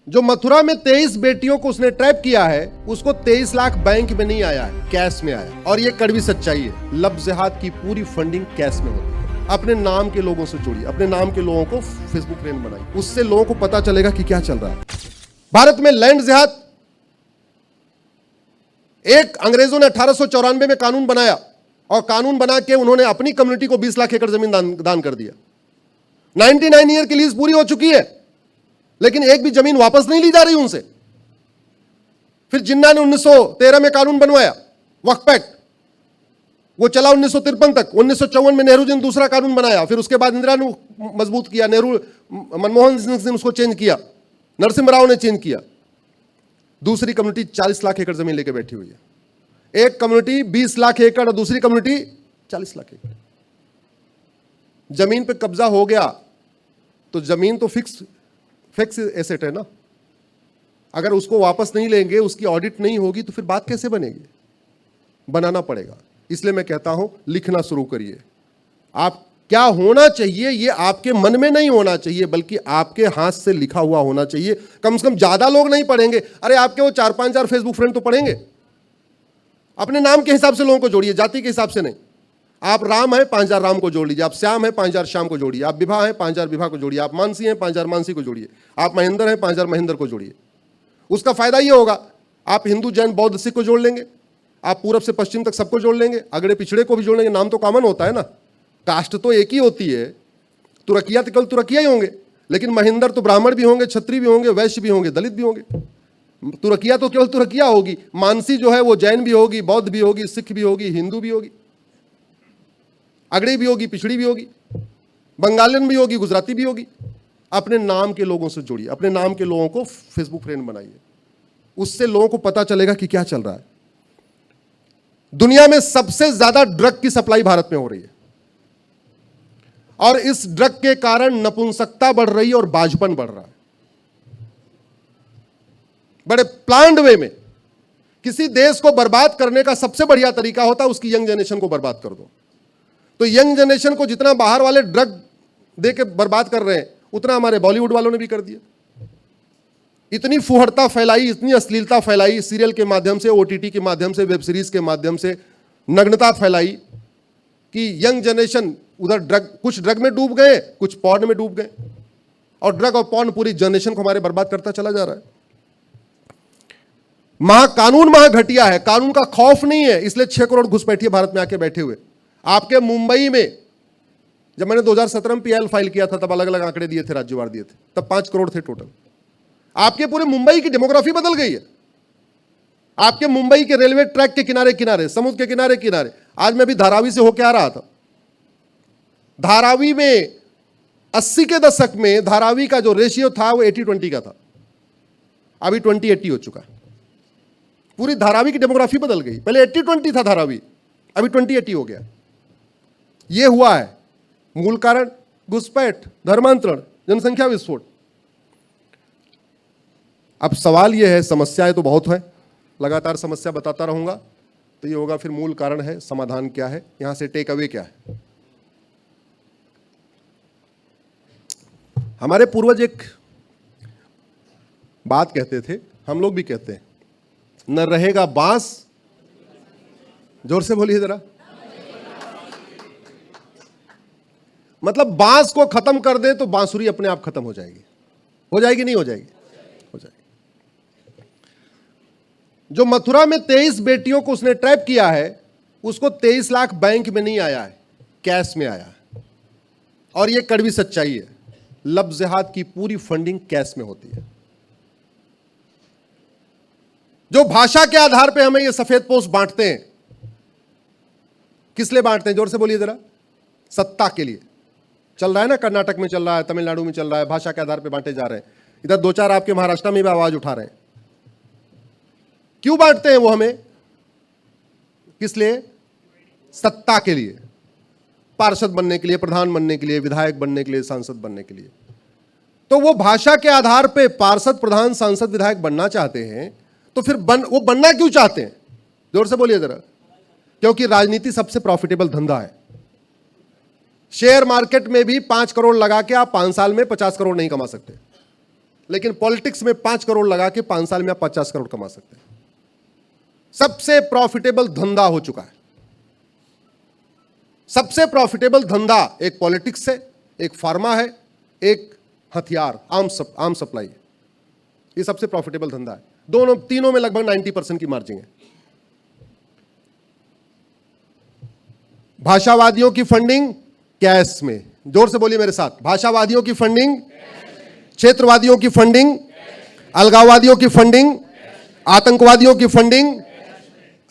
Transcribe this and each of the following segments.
जो मथुरा में 23 बेटियों को उसने ट्रैप किया है, उसको 23 लाख बैंक में नहीं आया है, कैश में आया। और ये कड़वी सच्चाई है। लब जिहाद की पूरी फंडिंग कैश में होती है। अपने नाम के लोगों से जुड़िए, अपने नाम के लोगों को फेसबुक फ्रेंड बनाइए, उससे लोगों को पता चलेगा कि क्या चल रहा है। भारत में लैंड जिहाद, एक अंग्रेजों ने 1894 में कानून बनाया और कानून बना के उन्होंने अपनी कम्युनिटी को 20 लाख एकड़ जमीन दान कर दिया। 99 ईयर की लीज पूरी हो चुकी है, लेकिन एक भी जमीन वापस नहीं ली जा रही उनसे। फिर जिन्ना ने 1913 में कानून बनवाया, वक्फ एक्ट, वो चला 1953 तक। 1954 में नेहरू जी ने दूसरा कानून बनाया, फिर उसके बाद इंदिरा ने मजबूत किया, मनमोहन सिंह ने उसको चेंज किया, नरसिम्हा राव ने चेंज किया। दूसरी कम्युनिटी 40 लाख एकड़ जमीन लेके बैठी हुई है। एक कम्युनिटी 20 लाख एकड़ और दूसरी कम्युनिटी 40 लाख एकड़। जमीन पे कब्जा हो गया तो जमीन तो फिक्स एसेट है ना। अगर उसको वापस नहीं लेंगे, उसकी ऑडिट नहीं होगी, तो फिर बात कैसे बनेगी? बनाना पड़ेगा। इसलिए मैं कहता हूं, लिखना शुरू करिए। आप क्या होना चाहिए ये आपके मन में नहीं होना चाहिए, बल्कि आपके हाथ से लिखा हुआ होना चाहिए। कम से कम ज्यादा लोग नहीं पढ़ेंगे। अरे आपके वो 4-5 हजार फेसबुक फ्रेंड तो पढ़ेंगे। अपने नाम के हिसाब से लोगों को जोड़िए, जाति के हिसाब से नहीं। आप राम है, 5,000 राम को जोड़ लीजिए। आप श्याम है, 5,000 श्याम को जोड़िए। आप विभा है, 5,000 विभा को जोड़िए। आप मानसी है, 5,000 मानसी को जोड़िए। आप महेंद्र है, 5,000 महेंद्र को जोड़िए। उसका फायदा ये होगा, आप हिंदू, जैन, बौद्ध, सिख को जोड़ लेंगे, आप पूरब से पश्चिम तक सबको जोड़ लेंगे, अगड़े पिछड़े को भी जोड़ लेंगे। नाम तो कॉमन होता है ना, कास्ट तो एक ही होती है। तुरकिया तो केवल तुरकिया ही होंगे, लेकिन महेंद्र तो ब्राह्मण भी होंगे, क्षत्रिय भी होंगे, वैश्य भी होंगे, दलित भी होंगे। तुरकिया तो केवल तुरकिया होगी। मानसी जो है वो जैन भी होगी, बौद्ध भी होगी, सिख भी होगी, हिंदू भी होगी, अगड़ी भी होगी, पिछड़ी भी होगी, बंगालियन भी होगी, गुजराती भी होगी। अपने नाम के लोगों से जुड़िए, अपने नाम के लोगों को फेसबुक फ्रेंड बनाइए, उससे लोगों को पता चलेगा कि क्या चल रहा है। दुनिया में सबसे ज्यादा ड्रग की सप्लाई भारत में हो रही है, और इस ड्रग के कारण नपुंसकता बढ़ रही है और बाझपन बढ़ रहा है। बड़े प्लान्ड वे में किसी देश को बर्बाद करने का सबसे बढ़िया तरीका होता है उसकी यंग जनरेशन को बर्बाद कर दो। तो यंग जनरेशन को जितना बाहर वाले ड्रग दे के बर्बाद कर रहे हैं, उतना हमारे बॉलीवुड वालों ने भी कर दिया। इतनी फुहड़ता फैलाई, इतनी अश्लीलता फैलाई, सीरियल के माध्यम से, ओटीटी के माध्यम से, वेब सीरीज के माध्यम से नग्नता फैलाई कि यंग जनरेशन उधर कुछ ड्रग में डूब गए, कुछ पॉर्न में डूब गए, और ड्रग और पॉर्न पूरी जनरेशन को हमारे बर्बाद करता चला जा रहा है। कानून घटिया है, कानून का खौफ नहीं है, इसलिए 6 करोड़ घुसपैठिए भारत में आके बैठे हुए। आपके मुंबई में जब मैंने 2017 में पीएल फाइल किया था, तब अलग अलग आंकड़े दिए थे, राज्यवार दिए थे, तब 5 करोड़ थे टोटल। आपके पूरे मुंबई की डेमोग्राफी बदल गई है। आपके मुंबई के रेलवे ट्रैक के किनारे किनारे, समुद्र के किनारे किनारे, आज मैं भी धारावी से होकर आ रहा था। धारावी में 80 के दशक में धारावी का जो रेशियो था वो 80-20 का था, अभी 20-80 हो चुका है। पूरी धारावी की डेमोग्राफी बदल गई। पहले 80-20 था धारावी, अभी 20-80 हो गया। यह हुआ है मूल कारण घुसपैठ, धर्मांतरण, जनसंख्या विस्फोट। अब सवाल यह है, समस्याएं तो बहुत है, लगातार समस्या बताता रहूंगा तो ये होगा, फिर मूल कारण है, समाधान क्या है, यहां से टेक अवे क्या है। हमारे पूर्वज एक बात कहते थे, हम लोग भी कहते हैं, न रहेगा बांस, जोर से बोलिए जरा, मतलब बांस को खत्म कर दे तो बांसुरी अपने आप खत्म हो जाएगी। हो जाएगी, नहीं हो जाएगी? हो जाएगी। जो मथुरा में 23 बेटियों को उसने ट्रैप किया है, उसको 23 लाख बैंक में नहीं आया है, कैश में आया है। और यह कड़वी सच्चाई है। लब जिहाद की पूरी फंडिंग कैश में होती है। जो भाषा के आधार पे हमें ये सफेद पोस्ट बांटते हैं, किस लिए बांटते हैं? जोर से बोलिए जरा। सत्ता के लिए। चल रहा है ना, कर्नाटक में चल रहा है, तमिलनाडु में चल रहा है, भाषा के आधार पे बांटे जा रहे हैं। इधर 2-4 आपके महाराष्ट्र में भी आवाज उठा रहे हैं। क्यों बांटते हैं वो हमें? किस लिए? सत्ता के लिए, पार्षद बनने के लिए, प्रधान बनने के लिए, विधायक बनने के लिए, सांसद बनने के लिए। तो वो भाषा के आधार पे पार्षद, प्रधान, सांसद, विधायक बनना चाहते हैं, तो फिर वो बनना क्यों चाहते हैं? जोर से बोलिए जरा। क्योंकि राजनीति सबसे प्रॉफिटेबल धंधा है। शेयर मार्केट में भी 5 करोड़ लगा के आप 5 साल में 50 करोड़ नहीं कमा सकते। लेकिन पॉलिटिक्स में 5 करोड़ लगा के 5 साल में आप 50 करोड़ कमा सकते हैं। सबसे प्रॉफिटेबल धंधा हो चुका है। सबसे प्रॉफिटेबल धंधा एक पॉलिटिक्स है, एक फार्मा है, एक हथियार आर्म सप्लाई है। ये सबसे प्रॉफिटेबल धंधा है। दोनों तीनों में लगभग 90% की मार्जिन है। भाषावादियों की फंडिंग कैश में, जोर से बोलिए मेरे साथ, भाषावादियों की फंडिंग, क्षेत्रवादियों की फंडिंग, अलगाववादियों की फंडिंग, आतंकवादियों की फंडिंग,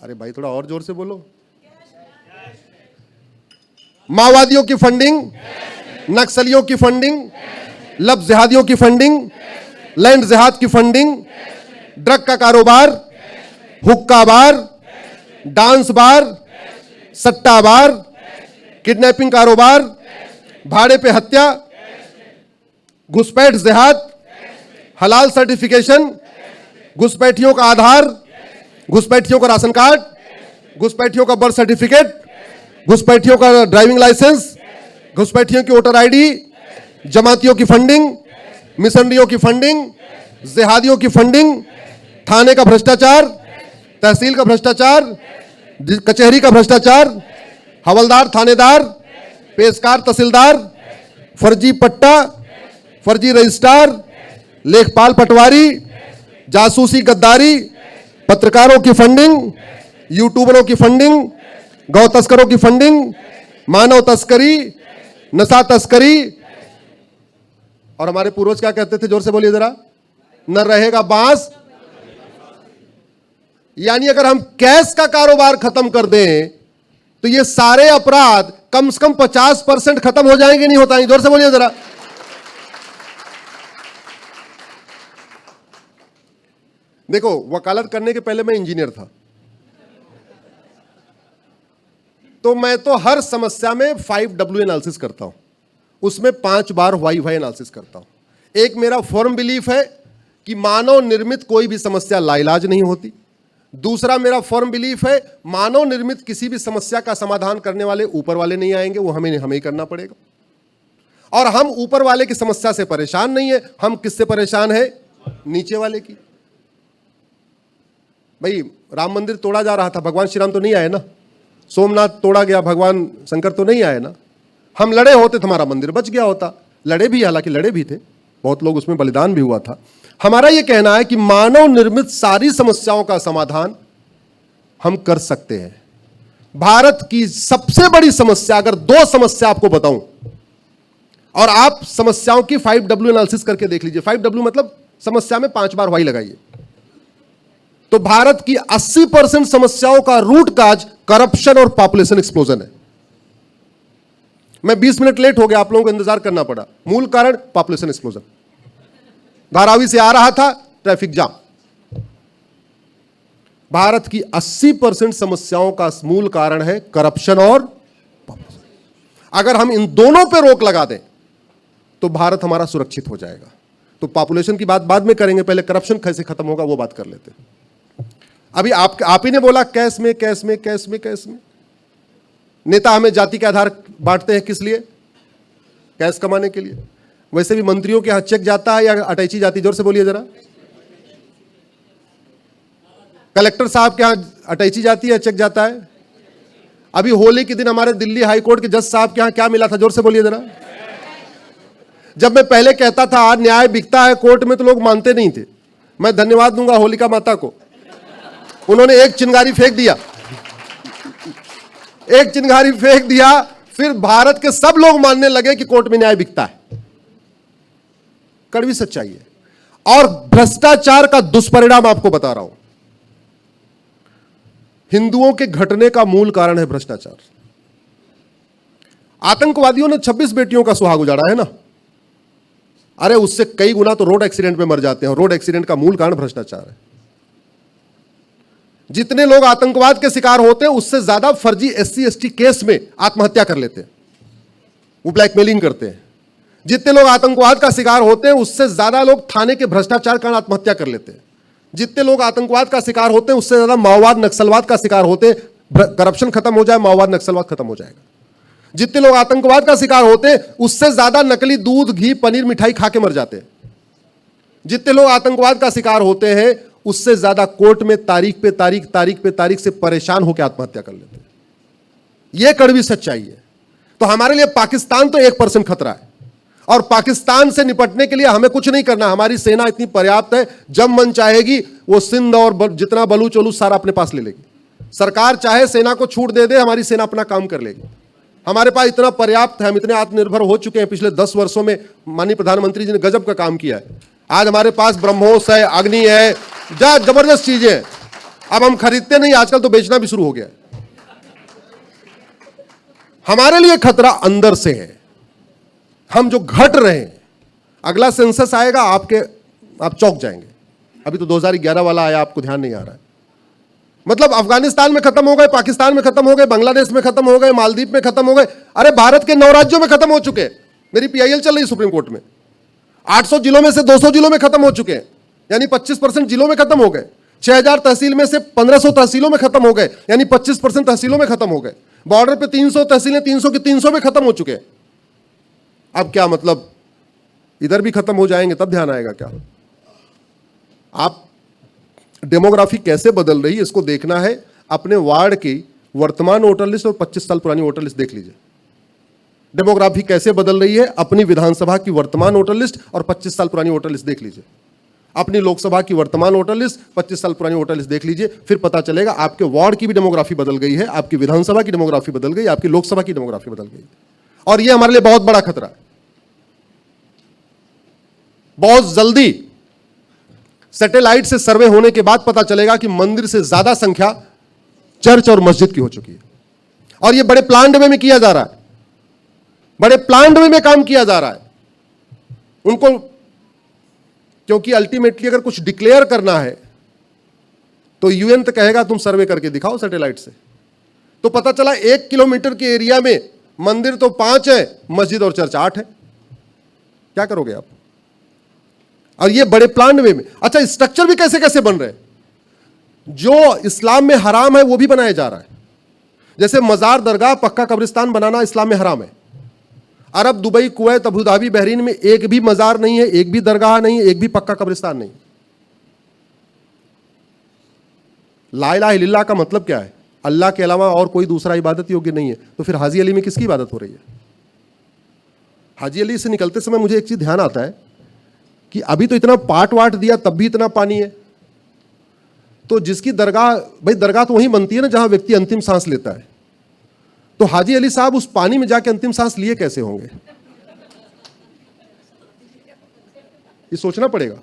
अरे भाई थोड़ा और जोर से बोलो, माओवादियों की फंडिंग, नक्सलियों की फंडिंग, लब जिहादियों की फंडिंग, लैंड जिहाद की फंडिंग, ड्रग का कारोबार, हुक्का बार, डांस बार, सट्टा बार, किडनैपिंग कारोबार, भाड़े पे हत्या, घुसपैठ जिहाद, हलाल सर्टिफिकेशन, घुसपैठियों का आधार, घुसपैठियों का राशन कार्ड, घुसपैठियों का बर्थ सर्टिफिकेट, घुसपैठियों का ड्राइविंग लाइसेंस, घुसपैठियों की वोटर आईडी, जमातियों की फंडिंग, मिशनरियों की फंडिंग, जिहादियों की फंडिंग, थाने का भ्रष्टाचार, तहसील का भ्रष्टाचार, कचहरी का भ्रष्टाचार, हवलदार थानेदार, पेशकार तहसीलदार, फर्जी पट्टा, फर्जी रजिस्ट्रार, लेखपाल पटवारी, जासूसी गद्दारी, पत्रकारों की फंडिंग, यूट्यूबरों की फंडिंग, गौ तस्करों की फंडिंग, मानव तस्करी, नशा तस्करी। और हमारे पूर्वज क्या कहते थे, जोर से बोलिए जरा, न रहेगा बांस। यानी अगर हम कैश का कारोबार खत्म कर दें तो ये सारे अपराध कम से कम 50% खत्म हो जाएंगे, नहीं होता है? जोर से बोलिए जरा। देखो, वकालत करने के पहले मैं इंजीनियर था, तो मैं तो हर समस्या में 5W एनालिसिस करता हूं, उसमें 5 बार वाई वाई एनालिसिस करता हूं। एक मेरा फर्म बिलीफ है कि मानव निर्मित कोई भी समस्या लाइलाज नहीं होती। दूसरा मेरा फर्म बिलीफ है मानव निर्मित किसी भी समस्या का समाधान करने वाले ऊपर वाले नहीं आएंगे, वो हमें ही करना पड़ेगा। और हम ऊपर वाले की समस्या से परेशान नहीं है, हम किससे परेशान है? नीचे वाले की। भाई राम मंदिर तोड़ा जा रहा था, भगवान श्री राम तो नहीं आए ना। सोमनाथ तोड़ा गया, भगवान शंकर तो नहीं आए ना। हम लड़े होते तो हमारा मंदिर बच गया होता। लड़े भी, हालांकि लड़े भी थे, बहुत लोग उसमें बलिदान भी हुआ था। हमारा यह कहना है कि मानव निर्मित सारी समस्याओं का समाधान हम कर सकते हैं। भारत की सबसे बड़ी समस्या, अगर 2 समस्या आपको बताऊं, और आप समस्याओं की 5W एनालिसिस करके देख लीजिए। 5W मतलब समस्या में 5 बार वाई लगाइए, तो भारत की 80% समस्याओं का रूट काज करप्शन और पॉपुलेशन एक्सप्लोजन है। मैं 20 मिनट लेट हो गया, आप लोगों को इंतजार करना पड़ा। मूल कारण पॉपुलेशन एक्सप्लोजन। धारावी से आ रहा था, ट्रैफिक जाम। भारत की 80% समस्याओं का मूल कारण है करप्शन और पॉपुलेशन। अगर हम इन दोनों पे रोक लगा दें तो भारत हमारा सुरक्षित हो जाएगा। तो पॉपुलेशन की बात बाद में करेंगे, पहले करप्शन कैसे खत्म होगा वो बात कर लेते हैं। अभी आप ही ने बोला कैश में, कैश में, कैश में, कैश में। नेता हमें जाति के आधार बांटते हैं, किस लिए? कैश कमाने के लिए। वैसे भी मंत्रियों के यहां चेक जाता है या अटैची जाती? जोर से बोलिए जरा। कलेक्टर साहब के यहां अटैची जाती है, चेक जाता है? अभी होली के दिन हमारे दिल्ली हाई कोर्ट के जज साहब के यहां क्या मिला था? जोर से बोलिए जरा। जब मैं पहले कहता था आज न्याय बिकता है कोर्ट में, तो लोग मानते नहीं थे। मैं धन्यवाद दूंगा होलिका माता को, उन्होंने एक चिंगारी फेंक दिया, एक चिंगारी फेंक दिया, फिर भारत के सब लोग मानने लगे कि कोर्ट में न्याय बिकता है। कड़वी सच्चाई है। और भ्रष्टाचार का दुष्परिणाम आपको बता रहा हूं। हिंदुओं के घटने का मूल कारण है भ्रष्टाचार। आतंकवादियों ने 26 बेटियों का सुहाग उजाड़ा है ना। अरे उससे कई गुना तो रोड एक्सीडेंट में मर जाते हैं। रोड एक्सीडेंट का मूल कारण भ्रष्टाचार है। जितने लोग आतंकवाद के शिकार होते हैं उससे ज्यादा फर्जी SC ST केस में आत्महत्या कर लेते हैं, वो ब्लैकमेलिंग करते हैं। जितने लोग आतंकवाद का शिकार होते हैं उससे ज्यादा लोग थाने के भ्रष्टाचार कारण आत्महत्या कर लेते हैं। जितने लोग आतंकवाद का शिकार होते हैं उससे ज्यादा माओवाद नक्सलवाद का शिकार होते हैं। करप्शन खत्म हो जाए, माओवाद नक्सलवाद खत्म हो जाएगा। जितने लोग आतंकवाद का शिकार होते हैं उससे ज्यादा नकली दूध, घी, पनीर, मिठाई खा के मर जाते हैं। जितने लोग आतंकवाद का शिकार होते हैं उससे ज्यादा कोर्ट में तारीख पे तारीख, तारीख पे तारीख से परेशान होकर आत्महत्या कर लेते हैं। यह कड़वी सच्चाई है। तो हमारे लिए पाकिस्तान तो 1% खतरा है, और पाकिस्तान से निपटने के लिए हमें कुछ नहीं करना। हमारी सेना इतनी पर्याप्त है, जब मन चाहेगी वो सिंध और जितना बलूच वलूच सारा अपने पास ले लेगी। सरकार चाहे सेना को छूट दे दे, हमारी सेना अपना काम कर लेगी। हमारे पास इतना पर्याप्त है, हम इतने आत्मनिर्भर हो चुके हैं। पिछले 10 वर्षों में माननीय प्रधानमंत्री जी ने गजब का काम किया है। आज हमारे पास ब्रह्मोस है, अग्नि है, जबरदस्त चीजें हैं। अब हम खरीदते नहीं, आजकल तो बेचना भी शुरू हो गया है। हमारे लिए खतरा अंदर से है। हम जो घट रहे हैं, अगला सेंसस आएगा आप चौंक जाएंगे। अभी तो 2011 वाला आया, आपको ध्यान नहीं आ रहा है। मतलब अफगानिस्तान में खत्म हो गए, पाकिस्तान में खत्म हो गए, बांग्लादेश में खत्म हो गए, मालदीव में खत्म हो गए। अरे भारत के 9 राज्यों में खत्म हो चुके। मेरी पीआईएल चल रही सुप्रीम कोर्ट में। 800 जिलों में से 200 जिलों में खत्म हो चुके हैं, यानी 25% जिलों में खत्म हो गए। 6000 तहसील में से 1500 तहसीलों में खत्म हो गए, यानी 25% तहसीलों में खत्म हो गए। बॉर्डर पे 300 तहसीलें 300 की 300 में खत्म हो चुके हैं। अब क्या मतलब इधर भी खत्म हो जाएंगे तब ध्यान आएगा क्या? आप डेमोग्राफी कैसे बदल रही है इसको देखना है। अपने वार्ड की वर्तमान वोटर लिस्ट और 25 साल पुरानी वोटर लिस्ट देख लीजिए। डेमोग्राफी कैसे बदल रही है, अपनी विधानसभा की वर्तमान वोटर लिस्ट और 25 साल पुरानी वोटर लिस्ट देख लीजिए। अपनी लोकसभा की वर्तमान वोटर लिस्ट, 25 साल पुरानी वोटर लिस्ट देख लीजिए। फिर पता चलेगा आपके वार्ड की भी डेमोग्राफी बदल गई है, आपकी विधानसभा की डेमोग्राफी बदल गई, आपकी लोकसभा की डेमोग्राफी बदल गई। और यह हमारे लिए बहुत बड़ा खतरा है। बहुत जल्दी सैटेलाइट से सर्वे होने के बाद पता चलेगा कि मंदिर से ज्यादा संख्या चर्च और मस्जिद की हो चुकी है। और यह बड़े प्लान्ड वे में किया जा रहा है, बड़े प्लान्ड वे में काम किया जा रहा है उनको, क्योंकि अल्टीमेटली अगर कुछ डिक्लेयर करना है तो यूएन तो कहेगा तुम सर्वे करके दिखाओ सैटेलाइट से। तो पता चला 1 किलोमीटर के एरिया में मंदिर तो 5 है, मस्जिद और चर्च 8 है। क्या करोगे आप? और ये बड़े प्लान वे में। अच्छा, स्ट्रक्चर भी कैसे कैसे बन रहे हैं, जो इस्लाम में हराम है वो भी बनाया जा रहा है। जैसे मजार, दरगाह, पक्का कब्रिस्तान बनाना इस्लाम में हराम है। Arab, Dubai, Kuwait, Abu Dhabi, Bahrain में एक भी मजार नहीं है, एक भी दरगाह नहीं है, एक भी पक्का कब्रिस्तान नहीं। ला इलाहा इल्लल्लाह का मतलब क्या है? अल्लाह के अलावा और कोई दूसरा इबादत योग्य नहीं है। तो फिर हाजी अली में किसकी इबादत हो रही है? हाजी अली से निकलते समय मुझे एक चीज ध्यान आता है कि अभी तो इतना पाट वाट दिया तब भी इतना पानी है। तो जिसकी दरगाह, भाई दरगाह तो वहीं बनती है ना जहां व्यक्ति अंतिम सांस लेता है। तो हाजी अली साहब उस पानी में जाके अंतिम सांस लिए कैसे होंगे? ये सोचना पड़ेगा।